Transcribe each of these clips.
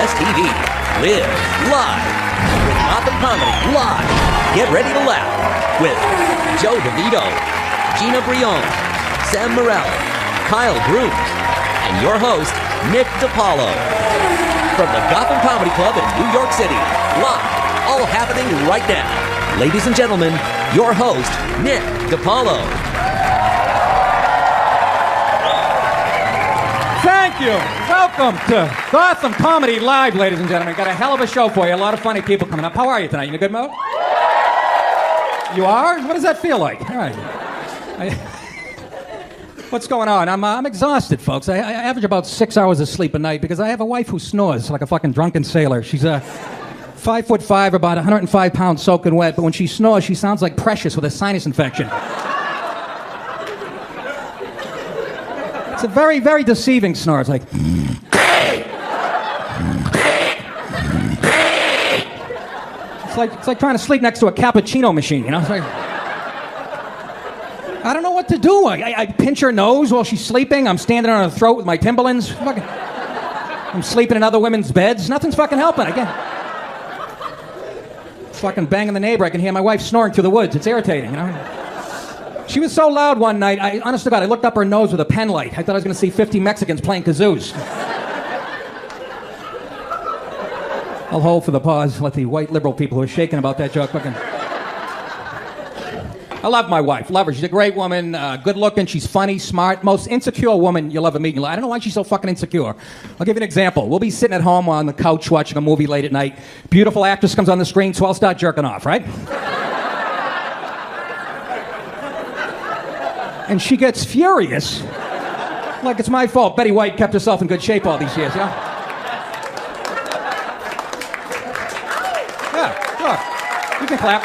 Access TV. Live live with Gotham Comedy live. Get ready to laugh with DeVito, Gina Brillon, Sam Morril, Kyle Grooms, and your host, Nick Dipaolo. From the Gotham Comedy Club in New York City, live, all happening right now. Ladies and gentlemen, your host, Nick Dipaolo. Thank you. Welcome to Gotham Comedy Live, ladies and gentlemen. Got a hell of a show for you. A lot of funny people coming up. How are you tonight? You in a good mood? You are? What does that feel like? All right. What's going on? I'm exhausted, folks. I average about 6 hours of sleep a night because I have a wife who snores like a fucking drunken sailor. She's 5'5", about 105 pounds soaking wet, but when she snores, she sounds like Precious with a sinus infection. It's a very, very deceiving snore. It's like... It's like trying to sleep next to a cappuccino machine, you know? It's like... I don't know what to do. I pinch her nose while she's sleeping. I'm standing on her throat with my Timberlands. I'm sleeping in other women's beds. Nothing's fucking helping. I can't... Fucking banging the neighbor. I can hear my wife snoring through the woods. It's irritating, you know? She was so loud one night, honest to God, I looked up her nose with a pen light. I thought I was going to see 50 Mexicans playing kazoos. I'll hold for the pause, let the white liberal people who are shaking about that joke fucking... I love my wife, love her. She's a great woman, good looking, she's funny, smart, most insecure woman you'll ever meet in your life. I don't know why she's so fucking insecure. I'll give you an example. We'll be sitting at home on the couch watching a movie late at night. Beautiful actress comes on the screen, so I'll start jerking off, right? And she gets furious, like it's my fault. Betty White kept herself in good shape all these years, you know? Yeah, sure. You can clap.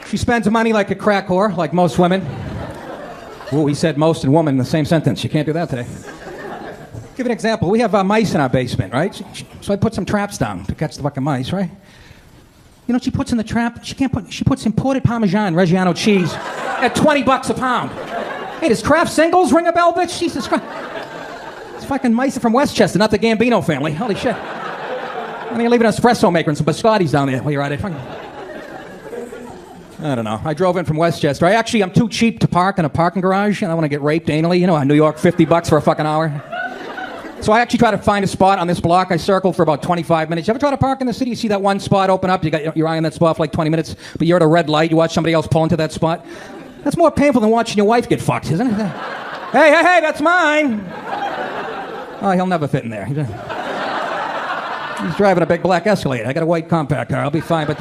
She spends money like a crack whore, like most women. Ooh, he said most and woman in the same sentence. You can't do that today. Give an example. We have mice in our basement, right? So I put some traps down to catch the fucking mice, right? You know what she puts in the trap? She puts imported Parmesan Reggiano cheese at $20 a pound. Hey, does Kraft Singles ring a bell, bitch? Jesus Christ. It's fucking mice from Westchester, not the Gambino family. Holy shit. I'm gonna leave an espresso maker and some biscottis down there while you're at it. I don't know. I drove in from Westchester. I'm too cheap to park in a parking garage, and I want to get raped anally. You know, in New York, $50 for a fucking hour. So I actually try to find a spot on this block. I circled for about 25 minutes. You ever try to park in the city? You see that one spot open up, you got your eye on that spot for like 20 minutes, but you're at a red light, you watch somebody else pull into that spot. That's more painful than watching your wife get fucked, isn't it? Hey, that's mine! Oh, he'll never fit in there. He's driving a big black Escalade. I got a white compact car. I'll be fine, but...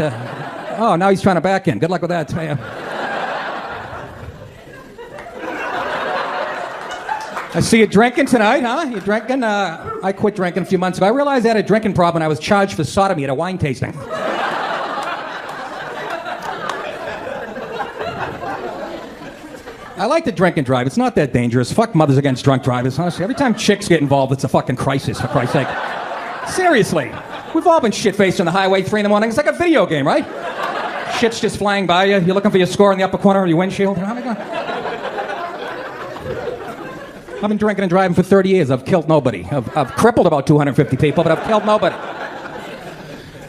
Oh, now he's trying to back in. Good luck with that. I see you drinking tonight, huh? You drinking? I quit drinking a few months ago. I realized I had a drinking problem and I was charged for sodomy at a wine tasting. I like to drink and drive. It's not that dangerous. Fuck mothers against drunk drivers, honestly. Every time chicks get involved, it's a fucking crisis, for Christ's sake. Seriously. We've all been shit-faced on the highway 3 in the morning. It's like a video game, right? Shit's just flying by you. You're looking for your score in the upper corner of your windshield. I've been drinking and driving for 30 years. I've killed nobody. I've crippled about 250 people, but I've killed nobody.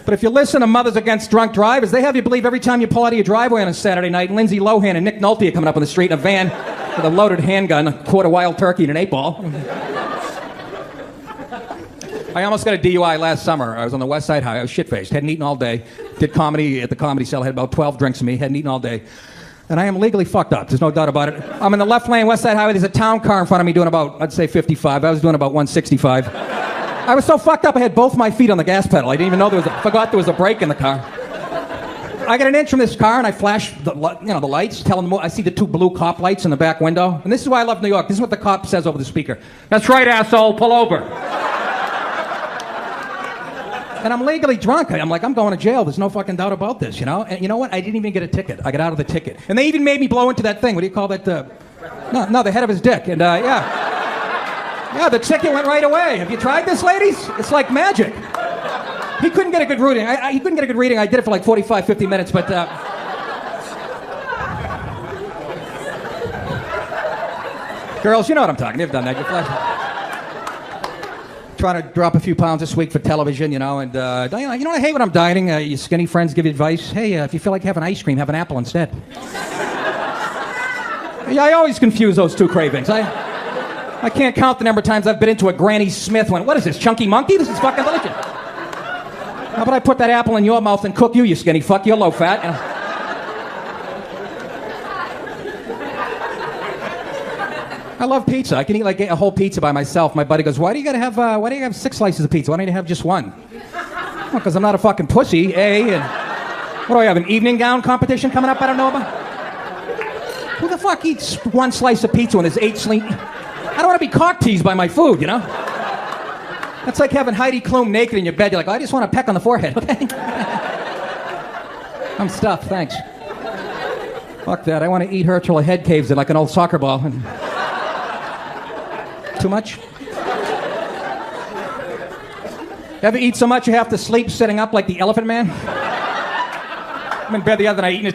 But if you listen to Mothers Against Drunk Drivers, they have you believe every time you pull out of your driveway on a Saturday night, Lindsay Lohan and Nick Nolte are coming up on the street in a van with a loaded handgun, a quarter wild turkey, and an 8-ball. I almost got a DUI last summer. I was on the West Side Highway. I was shit-faced. Hadn't eaten all day. Did comedy at the Comedy Cell. Had about 12 drinks in me. Hadn't eaten all day. And I am legally fucked up. There's no doubt about it. I'm in the left lane, West Side Highway. There's a town car in front of me doing about, I'd say 55. I was doing about 165. I was so fucked up, I had both my feet on the gas pedal. I didn't even know forgot there was a brake in the car. I get an inch from this car, and I flash the lights, tell them I see the 2 blue cop lights in the back window. And this is why I love New York. This is what the cop says over the speaker. That's right, asshole, pull over. And I'm legally drunk. I'm like, I'm going to jail. There's no fucking doubt about this, you know? And you know what? I didn't even get a ticket. I got out of the ticket. And they even made me blow into that thing. What do you call that? No, the head of his dick. And, yeah, the ticket went right away. Have you tried this, ladies? It's like magic. He couldn't get a good reading. He couldn't get a good reading. I did it for like 45, 50 minutes, but... Girls, you know what I'm talking. You've done that. You flash. trying to drop a few pounds this week for television, and you know what I hate when I'm dieting? Your skinny friends give you advice. Hey, if you feel like having ice cream, have an apple instead. Yeah, I always confuse those two cravings. I can't count the number of times I've been into a Granny Smith one. What is this, Chunky Monkey? This is fucking delicious. How about I put that apple in your mouth and cook you skinny fuck? You're low fat. I love pizza. I can eat like a whole pizza by myself. My buddy goes, why do you have 6 slices of pizza? Why don't you have just one? Well, because I'm not a fucking pussy, A. And what do I have, an evening gown competition coming up I don't know about? Who the fuck eats 1 slice of pizza when there's 8 sleep? I don't want to be cock-teased by my food, you know? That's like having Heidi Klum naked in your bed. You're like, I just want to peck on the forehead, okay? I'm stuffed, thanks. Fuck that. I want to eat her till her head caves in like an old soccer ball. Too much? Ever eat so much you have to sleep sitting up like the Elephant Man? I'm in bed the other night eating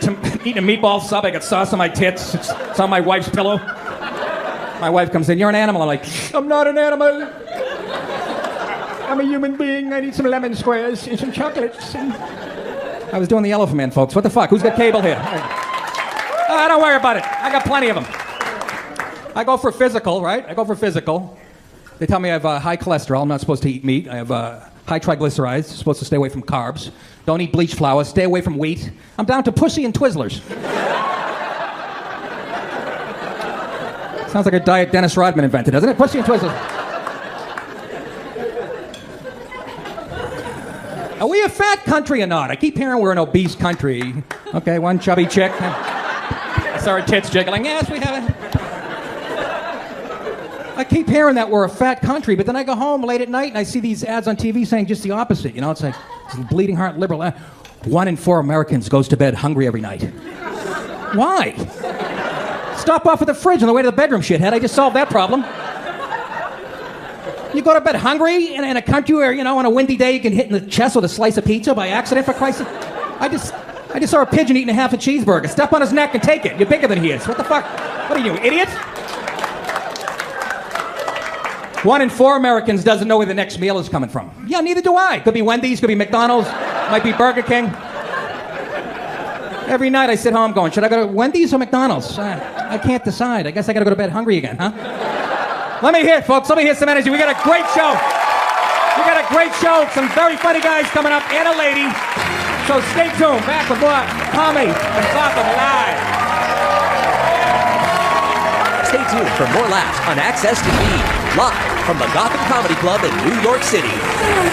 a meatball sub. I got sauce on my tits. It's on my wife's pillow. My wife comes in, you're an animal. I'm like, I'm not an animal. I'm a human being. I need some lemon squares and some chocolates. I was doing the Elephant Man, folks. What the fuck? Who's got cable here? Don't worry about it. I got plenty of them. I go for physical, right? They tell me I have high cholesterol. I'm not supposed to eat meat. I have high triglycerides. Supposed to stay away from carbs. Don't eat bleached flour. Stay away from wheat. I'm down to pussy and Twizzlers. Sounds like a diet Dennis Rodman invented, doesn't it? Pussy and Twizzlers. Are we a fat country or not? I keep hearing we're an obese country. Okay, one chubby chick. I saw her tits jiggling. Yes, we have it. I keep hearing that we're a fat country, but then I go home late at night and I see these ads on TV saying just the opposite. You know, it's like it's bleeding heart liberal. 1 in 4 Americans goes to bed hungry every night. Why? Stop off at the fridge on the way to the bedroom, shithead. I just solved that problem. You go to bed hungry in a country where, on a windy day you can hit in the chest with a slice of pizza by accident, for Christ's sake. I just saw a pigeon eating a half a cheeseburger. Step on his neck and take it. You're bigger than he is. What the fuck? What are you, idiot? 1 in 4 Americans doesn't know where the next meal is coming from. Yeah, neither do I. Could be Wendy's, could be McDonald's, might be Burger King. Every night I sit home going, should I go to Wendy's or McDonald's? I can't decide. I guess I gotta go to bed hungry again, huh? Let me hear it, folks. Let me hear some energy. We got a great show. Some very funny guys coming up and a lady. So stay tuned. Back with more comedy and Gotham Live. Stay tuned for more laughs on Access TV, live from the Gotham Comedy Club in New York City.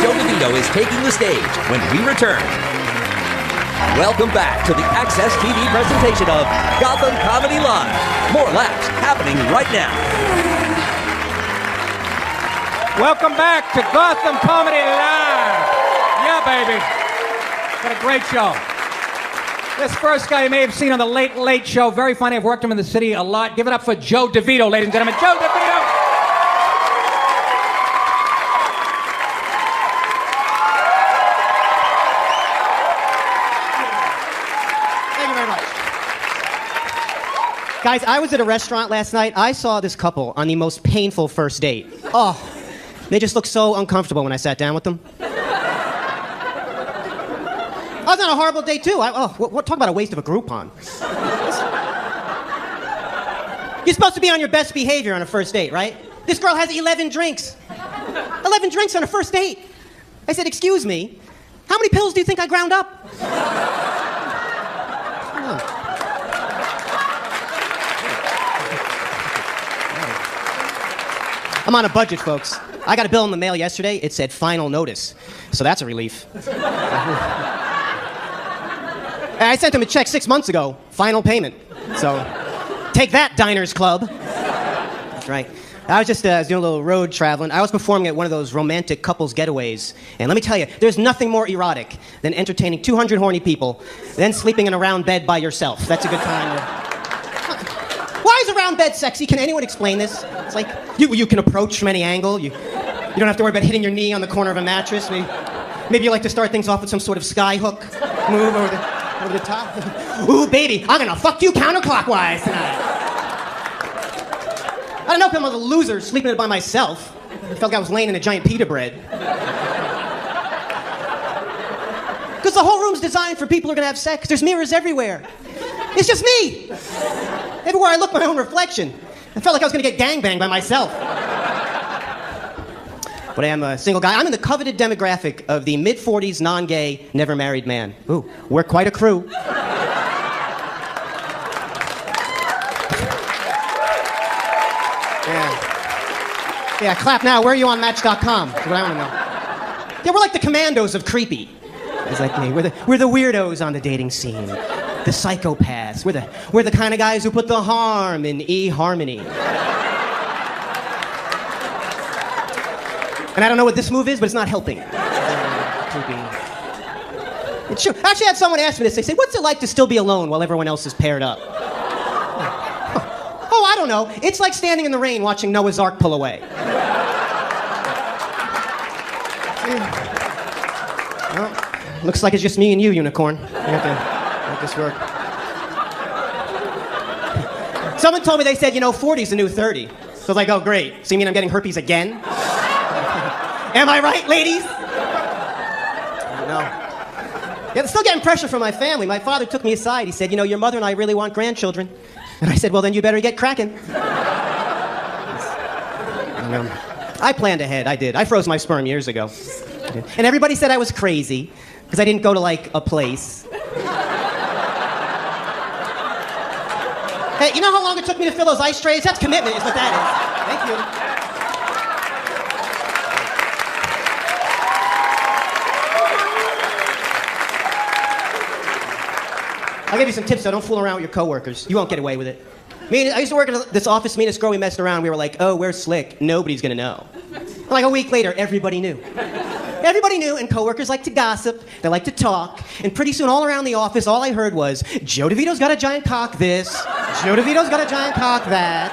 Joe DeVito is taking the stage when we return. Welcome back to the Access TV presentation of Gotham Comedy Live. More laughs happening right now. Welcome back to Gotham Comedy Live. Yeah, baby. What a great show. This first guy you may have seen on the Late Late Show. Very funny. I've worked him in the city a lot. Give it up for Joe DeVito, ladies and gentlemen. Joe DeVito. Thank you very much. Guys, I was at a restaurant last night. I saw this couple on the most painful first date. Oh, they just looked so uncomfortable when I sat down with them. I was on a horrible date, too. Talk about a waste of a Groupon. You're supposed to be on your best behavior on a first date, right? This girl has 11 drinks. 11 drinks on a first date. I said, excuse me, how many pills do you think I ground up? I'm on a budget, folks. I got a bill in the mail yesterday. It said final notice. So that's a relief. I sent him a check 6 months ago. Final payment. So take that, Diners Club. That's right. I was doing a little road traveling. I was performing at one of those romantic couples getaways. And let me tell you, there's nothing more erotic than entertaining 200 horny people, then sleeping in a round bed by yourself. That's a good time. Why is a round bed sexy? Can anyone explain this? It's like you can approach from any angle. You don't have to worry about hitting your knee on the corner of a mattress. Maybe you like to start things off with some sort of sky hook move over the top. Ooh, baby, I'm gonna fuck you counterclockwise tonight. I don't know if I'm a loser sleeping in it by myself. I felt like I was laying in a giant pita bread. Because the whole room's designed for people who are gonna have sex. There's mirrors everywhere. It's just me. Everywhere I look, my own reflection. I felt like I was gonna get gangbanged by myself. But I am a single guy. I'm in the coveted demographic of the mid-40s, non-gay, never-married man. Ooh, we're quite a crew. Yeah, clap now. Where are you on Match.com? That's what I want to know. Yeah, we're like the commandos of creepy. It's like me. We're the weirdos on the dating scene. The psychopaths. We're the kind of guys who put the harm in eHarmony. And I don't know what this move is, but it's not helping. Creepy. It's true. I actually had someone ask me this. They say, what's it like to still be alone while everyone else is paired up? Oh, I don't know. It's like standing in the rain watching Noah's Ark pull away. Well, looks like it's just me and you, Unicorn. We have to make this work. Someone told me, they said, 40's the new 30. So I was like, oh, great. So you mean I'm getting herpes again? Am I right, ladies? I don't know. Yeah, they're still getting pressure from my family. My father took me aside. He said, your mother and I really want grandchildren. And I said, well, then you better get cracking. I planned ahead. I did. I froze my sperm years ago. And everybody said I was crazy because I didn't go to, a place. Hey, you know how long it took me to fill those ice trays? That's commitment, is what that is. Thank you. I'll give you some tips, though. Don't fool around with your coworkers. You won't get away with it. I used to work at this office. Me and this girl, we messed around. We were like, oh, we're slick. Nobody's going to know. And like a week later, everybody knew. Everybody knew, and coworkers like to gossip. They like to talk. And pretty soon, all around the office, all I heard was, Joe DeVito's got a giant cock this. Joe DeVito's got a giant cock that.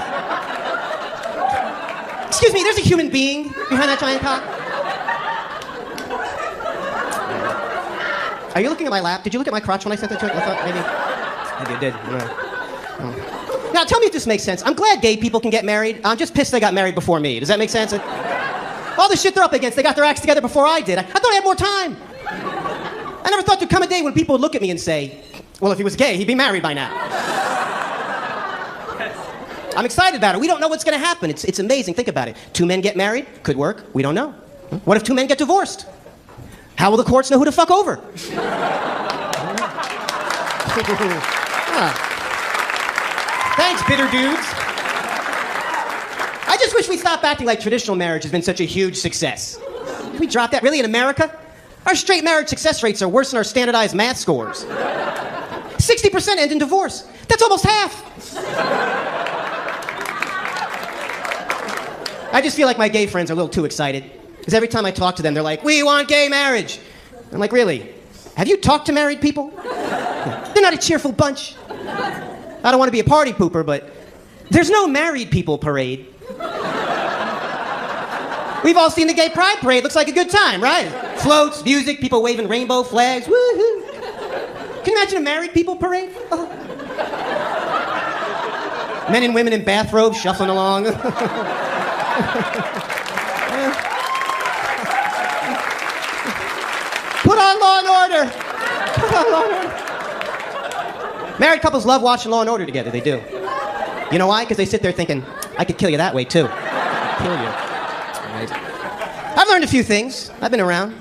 Excuse me, there's a human being behind that giant cock. Are you looking at my lap? Did you look at my crotch when I sent that to you? I thought maybe you did. Now, tell me if this makes sense. I'm glad gay people can get married. I'm just pissed they got married before me. Does that make sense? All the shit they're up against, they got their acts together before I did. I thought I had more time. I never thought there'd come a day when people would look at me and say, well, if he was gay, he'd be married by now. I'm excited about it. We don't know what's going to happen. It's amazing. Think about it. 2 men get married. Could work. We don't know. What if 2 men get divorced? How will the courts know who to fuck over? Thanks, bitter dudes. I just wish we'd stop acting like traditional marriage has been such a huge success. Can we drop that? Really, in America? Our straight marriage success rates are worse than our standardized math scores. 60% end in divorce. That's almost half. I just feel like my gay friends are a little too excited. Because every time I talk to them, they're like, we want gay marriage. I'm like, really? Have you talked to married people? They're not a cheerful bunch. I don't want to be a party pooper, but there's no married people parade. We've all seen the gay pride parade. Looks like a good time, right? Floats, music, people waving rainbow flags. Woohoo! Can you imagine a married people parade? Oh. Men and women in bathrobes shuffling along. Put on Law and Order. Put on Law and Order. Married couples love watching Law and Order together. They do. You know why? Because they sit there thinking, I could kill you that way too. Kill you. Right. I've learned a few things. I've been around.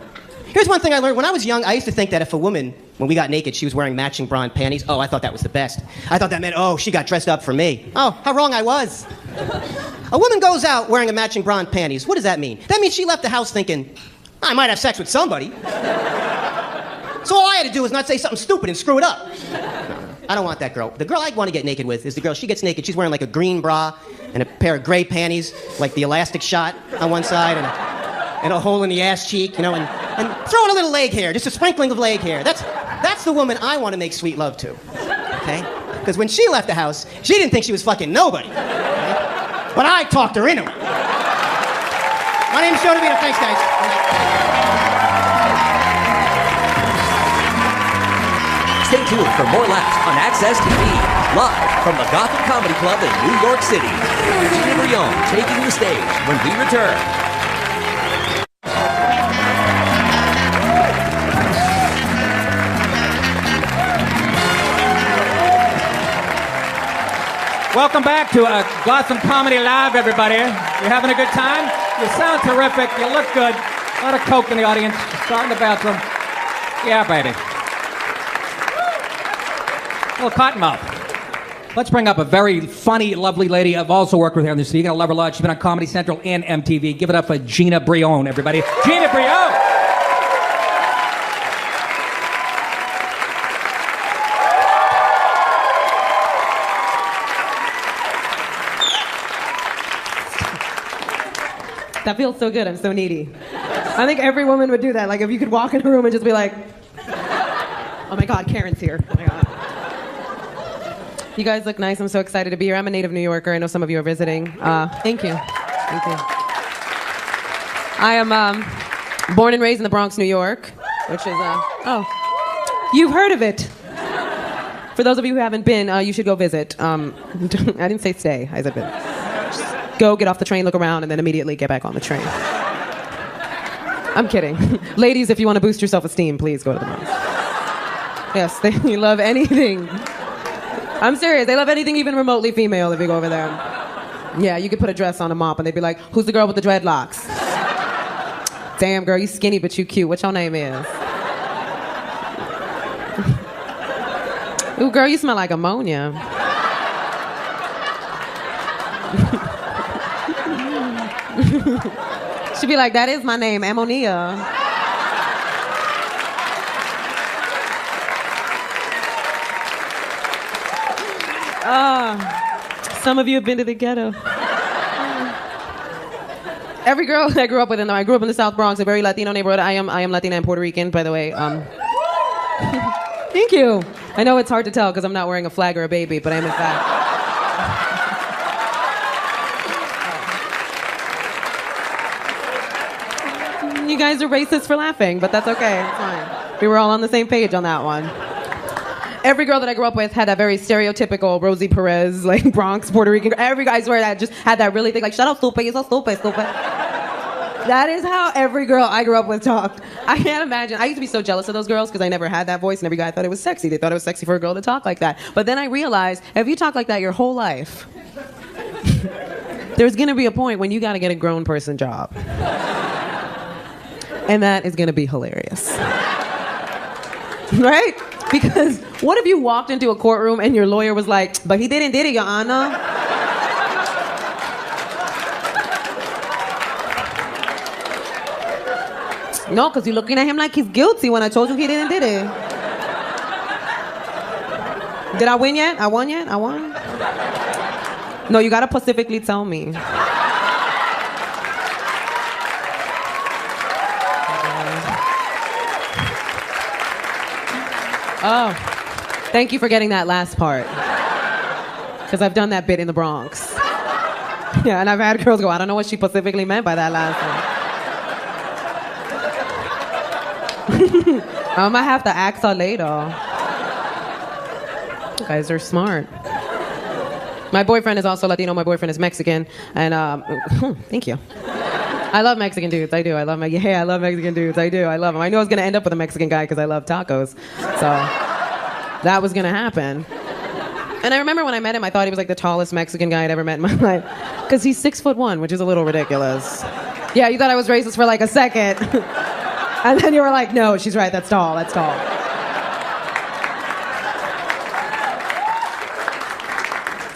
Here's one thing I learned. When I was young, I used to think that if a woman, when we got naked, she was wearing matching bra and panties. Oh, I thought that was the best. I thought that meant, oh, she got dressed up for me. Oh, how wrong I was. A woman goes out wearing a matching bra and panties. What does that mean? That means she left the house thinking, I might have sex with somebody. So all I had to do was not say something stupid and screw it up. I don't want that girl. The girl I want to get naked with is the girl, she gets naked, she's wearing like a green bra and a pair of gray panties, like the elastic shot on one side and a hole in the ass cheek, and throw in a little leg hair, just a sprinkling of leg hair. That's the woman I want to make sweet love to, okay? Because when she left the house, she didn't think she was fucking nobody, okay? But I talked her into it. My name's Joe DeVito. Thanks, guys. Stay tuned for more laughs on Access TV, live from the Gotham Comedy Club in New York City. Gina Brillon taking the stage when we return. Welcome back to Gotham Comedy Live, everybody. You having a good time? You sound terrific. You look good. A lot of coke in the audience. Start in the bathroom. Yeah, baby. A little cottonmouth. Let's bring up a very funny, lovely lady. I've also worked with her on this. You're going to love her a lot. She's been on Comedy Central and MTV. Give it up for Gina Brillon, everybody. Gina Brillon! That feels so good. I'm so needy. I think every woman would do that. Like, if you could walk in a room and just be like, oh my God, Karen's here. Oh my God. You guys look nice. I'm so excited to be here. I'm a native New Yorker. I know some of you are visiting. Thank you. Thank you. I am born and raised in the Bronx, New York, which is, you've heard of it. For those of you who haven't been, you should go visit. I didn't say stay. I said visit. Go, get off the train, look around, and then immediately get back on the train. I'm kidding. Ladies, if you want to boost your self-esteem, please go to the Bronx. Yes, they love anything. I'm serious. They love anything even remotely female if you go over there. Yeah, you could put a dress on a mop, and they'd be like, who's the girl with the dreadlocks? Damn, girl, you skinny, but you cute. What your name is? Ooh, girl, you smell like ammonia. She'd be like, that is my name, ammonia. Some of you have been to the ghetto. Every girl I grew up with, I grew up in the South Bronx, a very Latino neighborhood. I am Latina and Puerto Rican, by the way. Thank you. I know it's hard to tell because I'm not wearing a flag or a baby, but I am in fact. You guys are racist for laughing, but that's okay. It's fine. We were all on the same page on that one. Every girl that I grew up with had that very stereotypical Rosie Perez, like Bronx, Puerto Rican. Every guy, I swear, that just had that really thing, like, shut up, stupid, you're so stupid, stupid. That is how every girl I grew up with talked. I can't imagine. I used to be so jealous of those girls because I never had that voice, and every guy thought it was sexy. They thought it was sexy for a girl to talk like that. But then I realized, if you talk like that your whole life, there's gonna be a point when you gotta get a grown person job. And that is gonna be hilarious. Right? Because what if you walked into a courtroom and your lawyer was like, but he did it, Your Honor. No, because you're looking at him like he's guilty when I told you he did it. Did I win yet? I won yet? I won? No, you gotta specifically tell me. Oh, thank you for getting that last part. Because I've done that bit in the Bronx. Yeah, and I've had girls go, I don't know what she specifically meant by that last one. I'm gonna have to ask her later. You guys are smart. My boyfriend is also Latino. My boyfriend is Mexican. And, thank you. I love Mexican dudes. I do. I love Mexican dudes. I do. I love them. I knew I was going to end up with a Mexican guy because I love tacos. So that was going to happen. And I remember when I met him, I thought he was like the tallest Mexican guy I'd ever met in my life. Because he's 6'1", which is a little ridiculous. Yeah, you thought I was racist for like a second. And then you were like, no, she's right. That's tall. That's tall.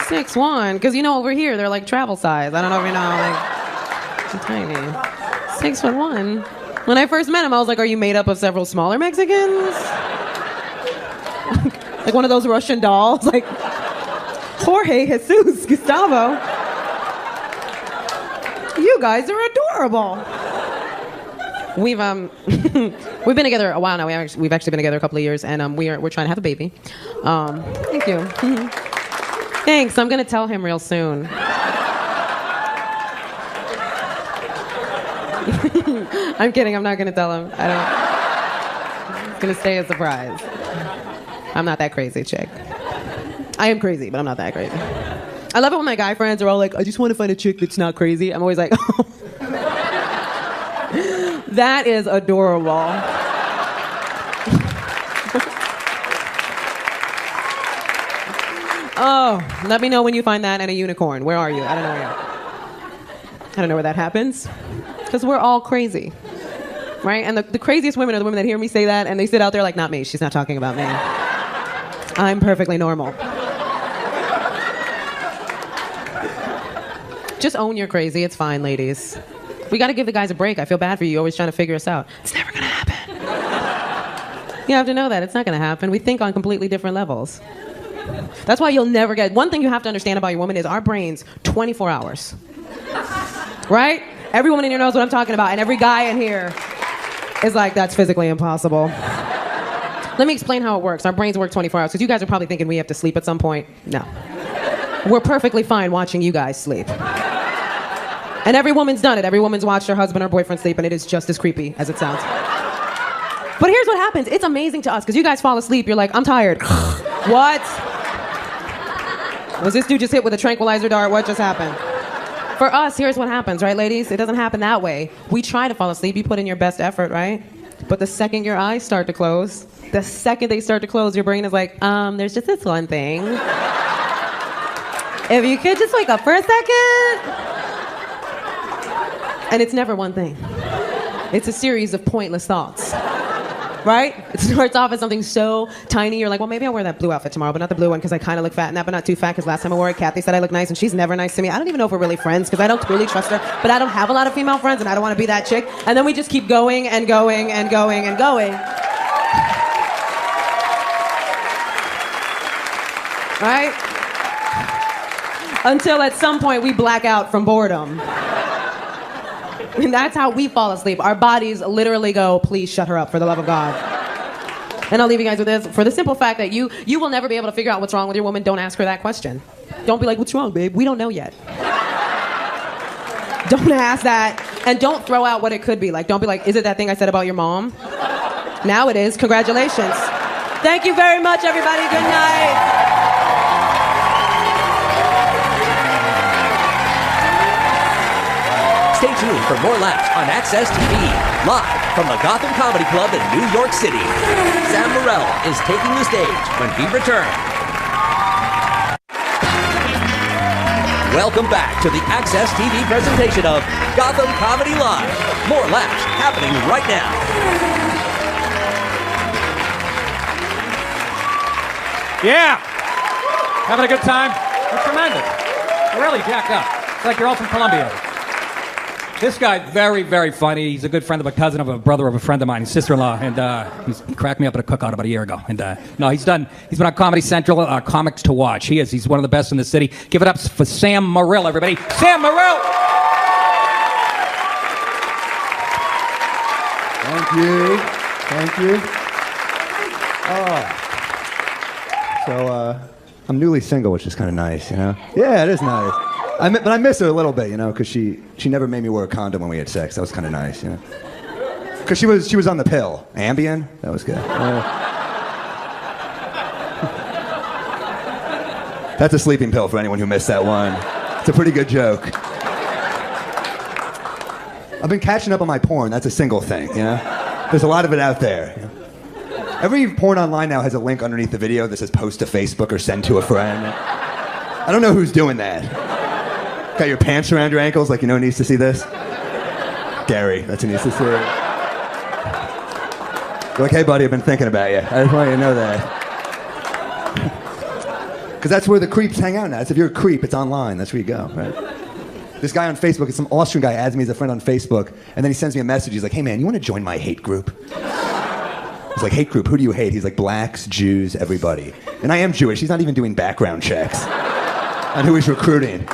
Six one, because you know over here they're like travel size. I don't know if you know, like tiny. 6'1". When I first met him, I was like, "Are you made up of several smaller Mexicans? Like one of those Russian dolls, like Jorge, Jesus, Gustavo. You guys are adorable." We've we've been together a while now. We've actually been together a couple of years, and we're trying to have a baby. Thank you. Thanks. I'm gonna tell him real soon. I'm kidding. I'm not gonna tell him. It's gonna stay a surprise. I'm not that crazy, chick. I am crazy, but I'm not that crazy. I love it when my guy friends are all like, "I just want to find a chick that's not crazy." I'm always like, oh. That is adorable. Oh, let me know when you find that and a unicorn. Where are you? I don't know where you are. I don't know where that happens. Because we're all crazy. Right? And the craziest women are the women that hear me say that and they sit out there like, not me. She's not talking about me. I'm perfectly normal. Just own you're crazy. It's fine, ladies. We got to give the guys a break. I feel bad for you. You're always trying to figure us out. It's never going to happen. You have to know that. It's not going to happen. We think on completely different levels. That's why you'll never get... One thing you have to understand about your woman is our brains, 24 hours. Right? Every woman in here knows what I'm talking about, and every guy in here is like, that's physically impossible. Let me explain how it works. Our brains work 24 hours, because you guys are probably thinking we have to sleep at some point. No. We're perfectly fine watching you guys sleep. And every woman's done it. Every woman's watched her husband or boyfriend sleep, and it is just as creepy as it sounds. But here's what happens. It's amazing to us, because you guys fall asleep. You're like, I'm tired. What? Was this dude just hit with a tranquilizer dart? What just happened? For us, here's what happens, right, ladies? It doesn't happen that way. We try to fall asleep. You put in your best effort, right? But the second your eyes start to close, the second they start to close, your brain is like, there's just this one thing. If you could just wake up for a second. And it's never one thing. It's a series of pointless thoughts. Right? It starts off as something so tiny, you're like, well, maybe I'll wear that blue outfit tomorrow, but not the blue one because I kind of look fat in that, but not too fat because last time I wore it, Kathy said I look nice, and she's never nice to me. I don't even know if we're really friends because I don't truly trust her, but I don't have a lot of female friends, and I don't want to be that chick. And then we just keep going and going and going and going. Right? Until at some point we black out from boredom. And that's how we fall asleep. Our bodies literally go, please shut her up for the love of God. And I'll leave you guys with this. For the simple fact that you will never be able to figure out what's wrong with your woman, don't ask her that question. Don't be like, what's wrong, babe? We don't know yet. Don't ask that. And don't throw out what it could be. Like, don't be like, is it that thing I said about your mom? Now it is. Congratulations. Thank you very much, everybody. Good night. Stay tuned for more laughs on Access TV, live from the Gotham Comedy Club in New York City. Sam Morril is taking the stage when we return. Welcome back to the Access TV presentation of Gotham Comedy Live. More laughs happening right now. Yeah! Having a good time? It's tremendous. Really jacked up. It's like you're all from Colombia. This guy, very, very funny. He's a good friend of a cousin of a brother of a friend of mine, his sister-in-law, and he cracked me up at a cookout about a year ago. And no, he's been on Comedy Central, Comics to Watch. He's one of the best in the city. Give it up for Sam Morril, everybody. Sam Morril! Thank you. So, I'm newly single, which is kind of nice, you know? Yeah, it is nice. But I miss her a little bit, you know, because she never made me wear a condom when we had sex. That was kind of nice, you know. Because she was on the pill. Ambien? That was good. That's a sleeping pill for anyone who missed that one. It's a pretty good joke. I've been catching up on my porn. That's a single thing, you know. There's a lot of it out there. You know? Every porn online now has a link underneath the video that says post to Facebook or send to a friend. I don't know who's doing that. Got your pants around your ankles like you know who needs to see this? Gary, that's who needs to see it. You're like, hey buddy, I've been thinking about you. I just want you to know that. Because that's where the creeps hang out now. If you're a creep, it's online. That's where you go, right? This guy on Facebook, some Austrian guy adds me as a friend on Facebook, and then he sends me a message. He's like, hey man, you want to join my hate group? He's like, hate group, who do you hate? He's like, blacks, Jews, everybody. And I am Jewish. He's not even doing background checks on who he's recruiting.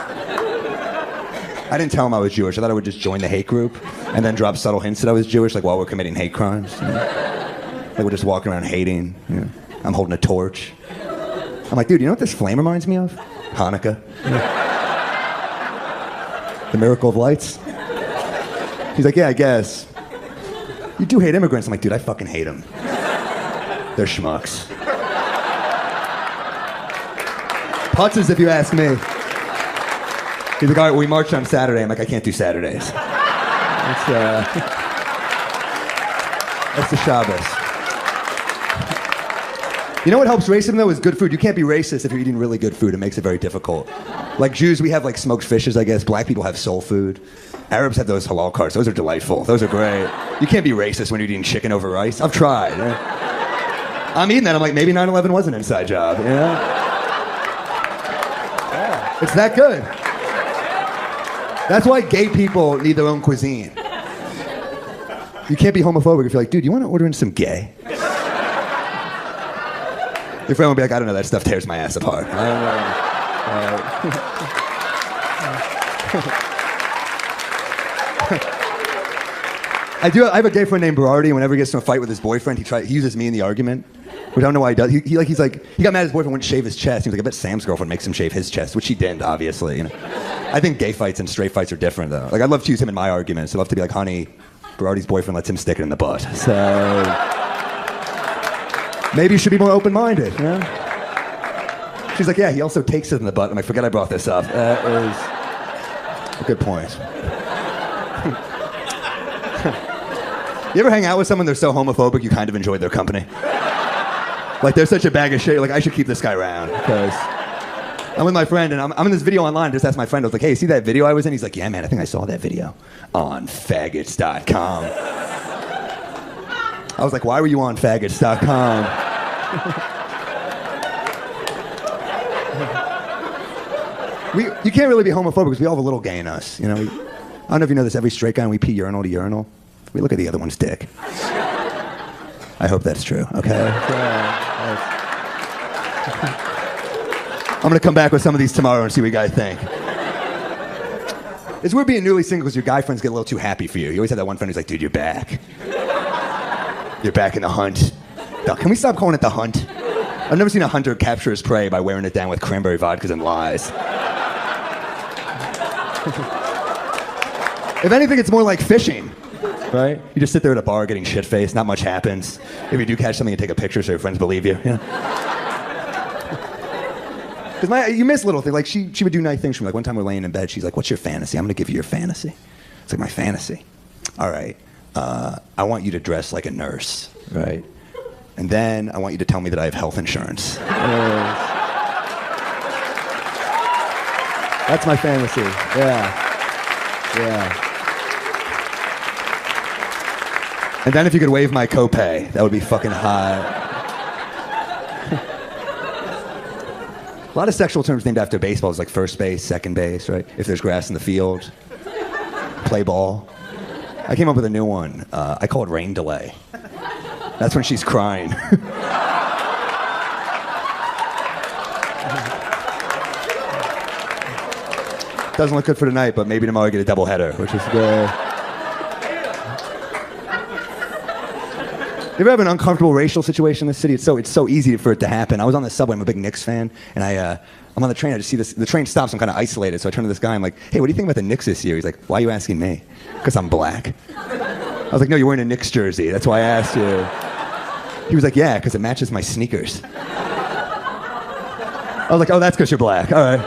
I didn't tell him I was Jewish. I thought I would just join the hate group and then drop subtle hints that I was Jewish, like while we're committing hate crimes. You know? Like we're just walking around hating. You know? I'm holding a torch. I'm like, dude, you know what this flame reminds me of? Hanukkah. You know? The miracle of lights. He's like, yeah, I guess. You do hate immigrants. I'm like, dude, I fucking hate them. They're schmucks. Putzes, if you ask me. He's like, all right, we marched on Saturday. I'm like, I can't do Saturdays. That's the Shabbos. You know what helps racism though is good food. You can't be racist if you're eating really good food. It makes it very difficult. Like Jews, we have like smoked fishes, I guess. Black people have soul food. Arabs have those halal carts. Those are delightful. Those are great. You can't be racist when you're eating chicken over rice. I've tried. I'm eating that. I'm like, maybe 9/11 was an inside job. You know? Yeah, it's that good. That's why gay people need their own cuisine. You can't be homophobic if you're like, dude, you want to order in some gay? Your friend will be like, I don't know, that stuff tears my ass apart. I don't know. I have a gay friend named Berardi, and whenever he gets in a fight with his boyfriend, he uses me in the argument. Which I don't know why he does. He got mad at his boyfriend wouldn't shave his chest. He was like, I bet Sam's girlfriend makes him shave his chest, which she didn't, obviously. You know? I think gay fights and straight fights are different, though. Like, I'd love to use him in my arguments. I'd love to be like, honey, Berardi's boyfriend lets him stick it in the butt. So maybe you should be more open-minded, you know? She's like, yeah, he also takes it in the butt. I'm like, forget I brought this up. That is a good point. You ever hang out with someone they're so homophobic you kind of enjoy their company? Like, they're such a bag of shit. Like, I should keep this guy around because I'm with my friend and I'm in this video online. I just asked my friend, I was like, hey, see that video I was in? He's like, yeah, man, I think I saw that video on faggots.com. I was like, why were you on faggots.com? You can't really be homophobic because we all have a little gay in us. You know, I don't know if you know this, every straight guy, when we pee urinal to urinal, we look at the other one's dick. I hope that's true, okay? I'm gonna come back with some of these tomorrow and see what you guys think. It's weird being newly single because your guy friends get a little too happy for you. You always have that one friend who's like, dude, you're back. You're back in the hunt. Can we stop calling it the hunt? I've never seen a hunter capture his prey by wearing it down with cranberry vodkas and lies. If anything, it's more like fishing, right? You just sit there at a bar getting shit-faced, not much happens. If you do catch something, you take a picture so your friends believe you. Because you miss little things. Like, she would do nice things for me. Like, one time we're laying in bed, she's like, what's your fantasy? I'm going to give you your fantasy. It's like, my fantasy? All right. I want you to dress like a nurse, right? And then I want you to tell me that I have health insurance. That's my fantasy. Yeah. And then if you could waive my copay, that would be fucking hot. A lot of sexual terms named after baseball is like first base, second base, right? If there's grass in the field, play ball. I came up with a new one. I call it rain delay. That's when she's crying. Doesn't look good for tonight, but maybe tomorrow I get a doubleheader, which is good. You ever have an uncomfortable racial situation in this city? It's so easy for it to happen. I was on the subway. I'm a big Knicks fan, and I'm on the train. I just see this. The train stops. I'm kind of isolated, so I turn to this guy. I'm like, "Hey, what do you think about the Knicks this year?" He's like, "Why are you asking me?" Because I'm black. I was like, "No, you're wearing a Knicks jersey. That's why I asked you." He was like, "Yeah, because it matches my sneakers." I was like, "Oh, that's because you're black. All right."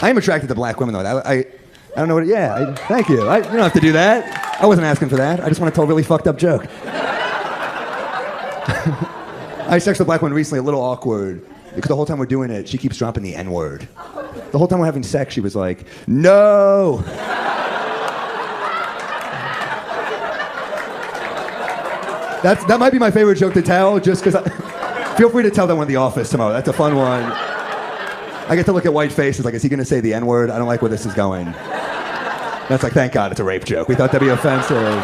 I am attracted to black women, though. I don't know what. Yeah, thank you. You don't have to do that. I wasn't asking for that. I just want to tell a really fucked up joke. I sexted a black woman recently, a little awkward, because the whole time we're doing it, she keeps dropping the N-word. The whole time we're having sex, she was like, "No." That might be my favorite joke to tell, just because. Feel free to tell that one at the office tomorrow. That's a fun one. I get to look at white faces like, is he going to say the N-word? I don't like where this is going. That's like, thank God it's a rape joke. We thought that'd be offensive.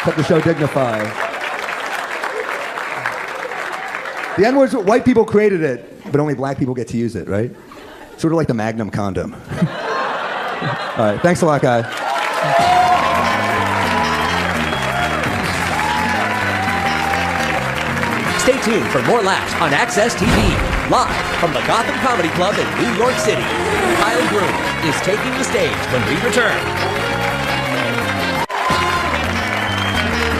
Kept the show dignified. The N-word's what white people created it, but only black people get to use it, right? Sort of like the Magnum condom. All right, thanks a lot, guys. Stay tuned for more laughs on Access TV. Live from the Gotham Comedy Club in New York City, Kyle Grooms is taking the stage when we return.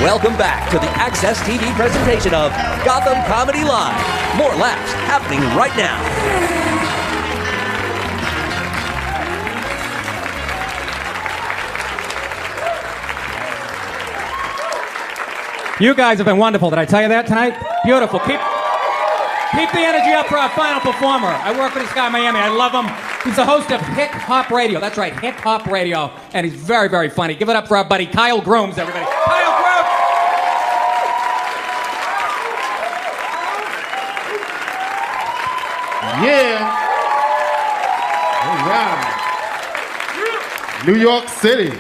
Welcome back to the Access TV presentation of Gotham Comedy Live. More laughs happening right now. You guys have been wonderful. Did I tell you that tonight? Beautiful. Keep the energy up for our final performer. I work with this guy in Miami. I love him. He's the host of Hip Hop Radio. That's right, Hip Hop Radio. And he's very, very funny. Give it up for our buddy Kyle Grooms, everybody. Kyle Grooms! Yeah. All right. New York City.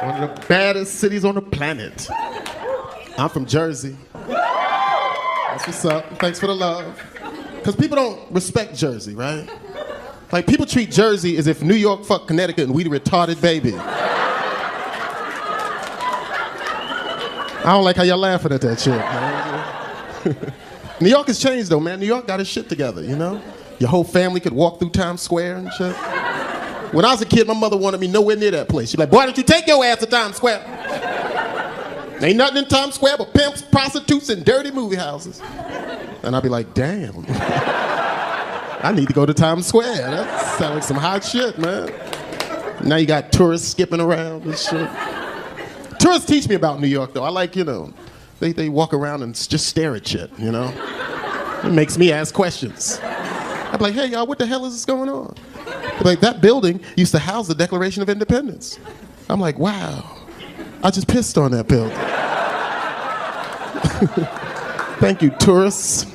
One of the baddest cities on the planet. I'm from Jersey. That's what's up. Thanks for the love. Because people don't respect Jersey, right? Like, people treat Jersey as if New York fucked Connecticut and we the retarded baby. I don't like how y'all laughing at that shit, man. New York has changed, though, man. New York got its shit together, you know? Your whole family could walk through Times Square and shit. When I was a kid, my mother wanted me nowhere near that place. She'd be like, boy, don't you take your ass to Times Square. Ain't nothing in Times Square but pimps, prostitutes, and dirty movie houses. And I'd be like, damn. I need to go to Times Square. That sounds like some hot shit, man. Now you got tourists skipping around and shit. Tourists teach me about New York, though. I like, you know, they walk around and just stare at shit, you know? It makes me ask questions. I'd be like, hey, y'all, what the hell is this going on? They'd be like, that building used to house the Declaration of Independence. I'm like, wow. I just pissed on that building. Thank you, tourists.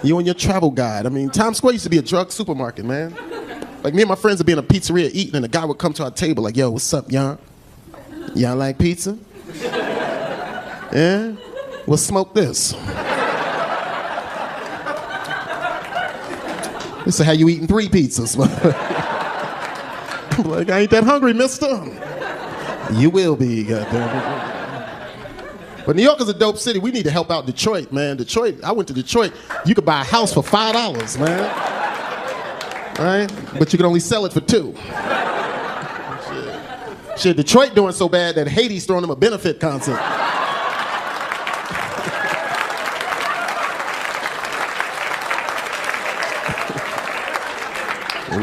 You and your travel guide. I mean, Times Square used to be a drug supermarket, man. Like, me and my friends would be in a pizzeria eating, and a guy would come to our table like, yo, what's up, y'all? Y'all like pizza? Yeah? Well, smoke this. This is how you eating 3 pizzas. I'm like, I ain't that hungry, mister. You will be, goddammit. But New York is a dope city. We need to help out Detroit, man. Detroit, I went to Detroit. You could buy a house for $5, man. Right? But you can only sell it for $2. Shit, Detroit doing so bad that Haiti's throwing them a benefit concert.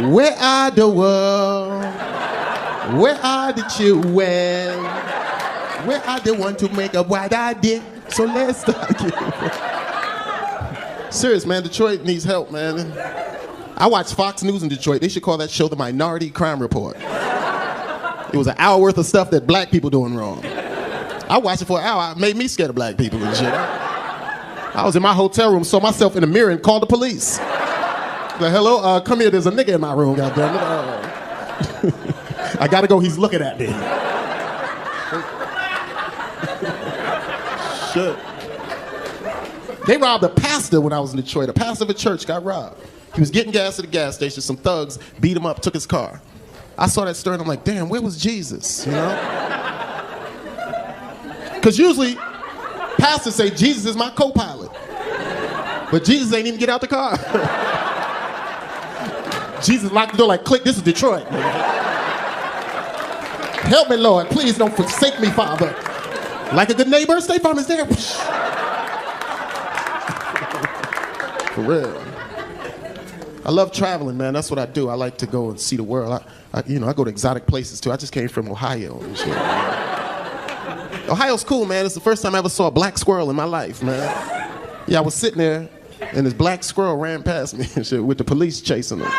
Where are the world? Where are the children? Where are the ones to make up what I did? So let's start again. Serious, man. Detroit needs help, man. I watch Fox News in Detroit. They should call that show the Minority Crime Report. It was an hour worth of stuff that black people doing wrong. I watched it for an hour. It made me scared of black people and shit. I was in my hotel room, saw myself in the mirror and called the police. Like, hello, come here, there's a nigga in my room, goddammit. I gotta go, he's looking at me. Shit. They robbed a pastor when I was in Detroit. A pastor of a church got robbed. He was getting gas at the gas station. Some thugs beat him up, took his car. I saw that story and I'm like, damn, where was Jesus, you know? Because usually, pastors say, Jesus is my co-pilot. But Jesus ain't even get out the car. Jesus locked the door like, click, this is Detroit. Help me, Lord. Please don't forsake me, Father. Like a good neighbor, State Farm is there. For real. I love traveling, man. That's what I do. I like to go and see the world. I go to exotic places, too. I just came from Ohio and shit. Ohio's cool, man. It's the first time I ever saw a black squirrel in my life, man. Yeah, I was sitting there, and this black squirrel ran past me and shit with the police chasing him.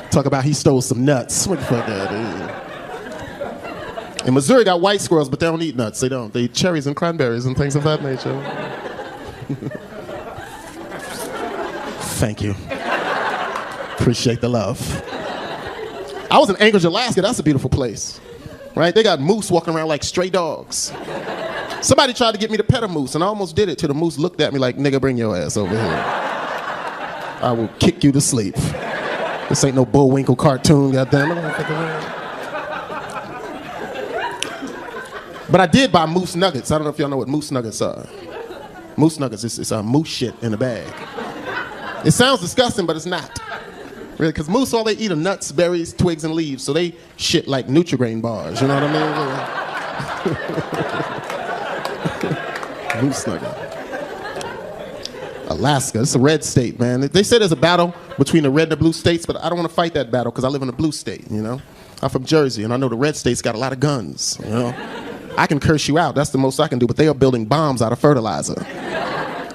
Talk about he stole some nuts. What the fuck that is? In Missouri got white squirrels, but they don't eat nuts. They don't. They eat cherries and cranberries and things of that nature. Thank you. Appreciate the love. I was in Anchorage, Alaska. That's a beautiful place. Right? They got moose walking around like stray dogs. Somebody tried to get me to pet a moose, and I almost did it till the moose looked at me like, nigga, bring your ass over here. I will kick you to sleep. This ain't no Bullwinkle cartoon, goddammit. But I did buy moose nuggets. I don't know if y'all know what moose nuggets are. Moose nuggets is moose shit in a bag. It sounds disgusting, but it's not. Really, because moose, all they eat are nuts, berries, twigs, and leaves. So they shit like Nutri-Grain bars, you know what I mean? Moose nugget. Alaska, it's a red state, man. They say there's a battle between the red and the blue states, but I don't want to fight that battle because I live in a blue state, you know? I'm from Jersey, and I know the red state's got a lot of guns, you know? I can curse you out. That's the most I can do. But they are building bombs out of fertilizer.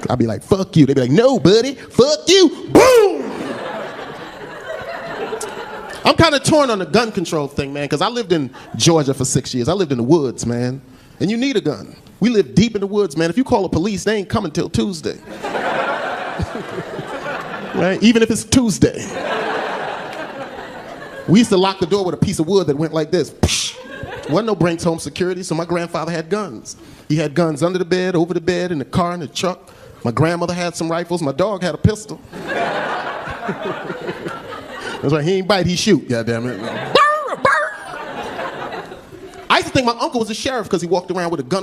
I'll be like, fuck you. They'd be like, no, buddy. Fuck you. Boom! I'm kind of torn on the gun control thing, man, because I lived in Georgia for 6 years. I lived in the woods, man. And you need a gun. We live deep in the woods, man. If you call the police, they ain't coming till Tuesday. Right? Even if it's Tuesday. We used to lock the door with a piece of wood that went like this. Wasn't no Brinks home security, so my grandfather had guns. He had guns under the bed, over the bed, in the car, in the truck. My grandmother had some rifles. My dog had a pistol. That's why he ain't bite, he shoot, goddammit. I used to think my uncle was a sheriff because he walked around with a gun.